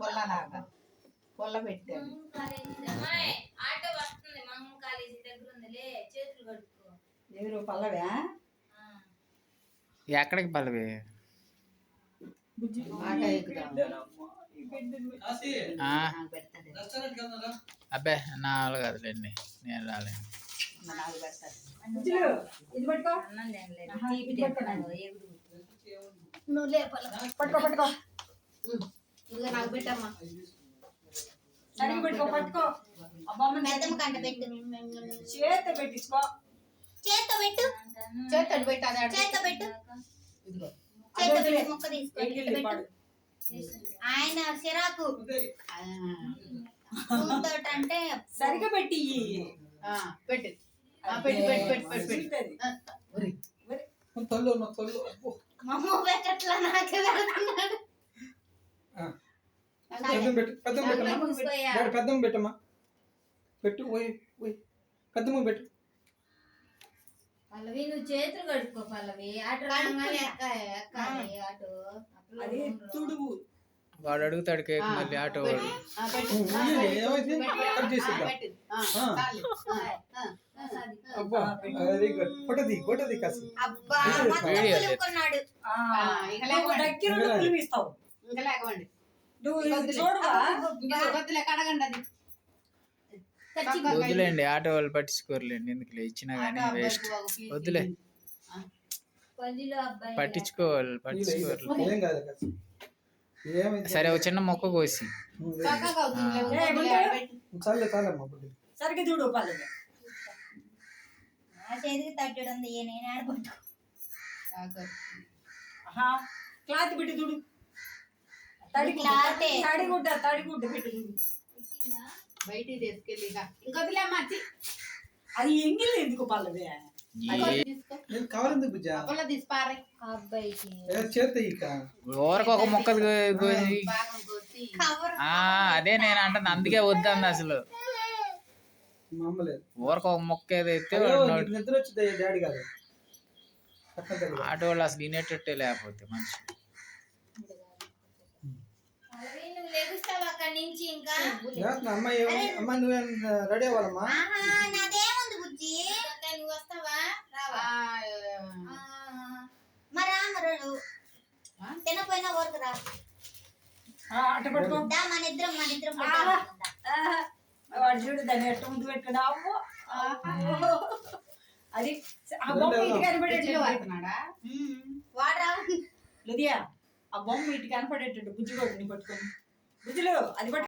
పొల్లలాగా పొల్ల పెట్టాడు. ఆటో వస్తుంది మంగళ కాలేజీ దగ్గర ఉందిలే, చేతులు కడుక్కో. ఎవరు పల్లవా? ఎక్కడికి పల్లవి? ఆటో ఎక్కుదాం. అబ్బే నా వాళ్ళు కదలేండి, నేను రాలేను. నాకు పెడతాడు. అన్నం తినలేదు, తీపి తింటాను, ఎగురు. నువ్వు లేపల పట్టుకో ఇదిగో నాకు పెట్టమ్మా. సరిగ్గా పెట్టుకో. పట్టుకో. పెద్దమ్మ కంట పెట్టు. చేత్తో పెట్టించుకో. చేత్తో పెట్టు. చేత్తో పెట్టు. చేత్తో పెట్టు. ఇదిగో చేత్తో పెట్టు. ముక్క తీసుకో. ఆయన సిరాకు అంటే సరిగ్గా పెట్టి పెట్టు. మమ్మ పెట్టట్లా, నాకే పెడుతున్నాడు. పెద్దమ్మ పెట్టమ్మా. పెట్టు. పెద్దమ్మ పెట్టు. పల్లవి నువ్వు చేతులు కడుక్కో. పల్లవి ఆటో ఎక్కాలి. ఆటో అది తుడువు. వాడు అడుగుతాడు కేక్, మళ్ళీ ఆటో వాడు. అబ్బా కొన్నాడు. వద్దులేండి, ఆటో వాళ్ళు పట్టించుకోరులేండి. ఎందుకులే, ఇచ్చినా కానీ వేస్ట్. వద్దులే, పట్టించుకోరు. సరే, ఒక చిన్న మొక్క కోసి సరిగ్గా చూడు. చేతికి తట్టడు ఉంది, నేను ఆడబట్టు. క్లాత్ పెట్టి చూడు. తడిగుడ్డ పెట్టి చూడు. బయటికి తీసుకెళ్ళి ఇంకొద్దులేమ్మా. అది ఎంగిల్ ఎందుకు పల్లవి? ఊరకు ఒక మొక్క కోసి. అదే నేను అంటాను, అందుకే వద్దంది అసలు. ఊరకు ఒక మొక్క ఏదైతే ఆటో వాళ్ళు అసలు వినేటట్టే లేకపోతే మనిషి. అక్కడి నుంచి ఇంకా రెడీ అవ్వాలమ్మా. నాదేముంది బుజ్జి, నువ్వు వస్తావా? మరామరుడు తినపోయినా ఊరకు రా. మన ఇద్దరం వాడు చూడు దాన్ని ఎట్ట ముందు పెట్టుకున్నా. అది ఆ బొమ్మ ఇటు కనపడేట్టు వాడుతున్నాడా వాడు రా. లుదియా, ఆ బొమ్మ ఇటు కనపడేటట్టు బుజ్జి కూడా పట్టుకొని. బుజ్జులు అది పట్టు.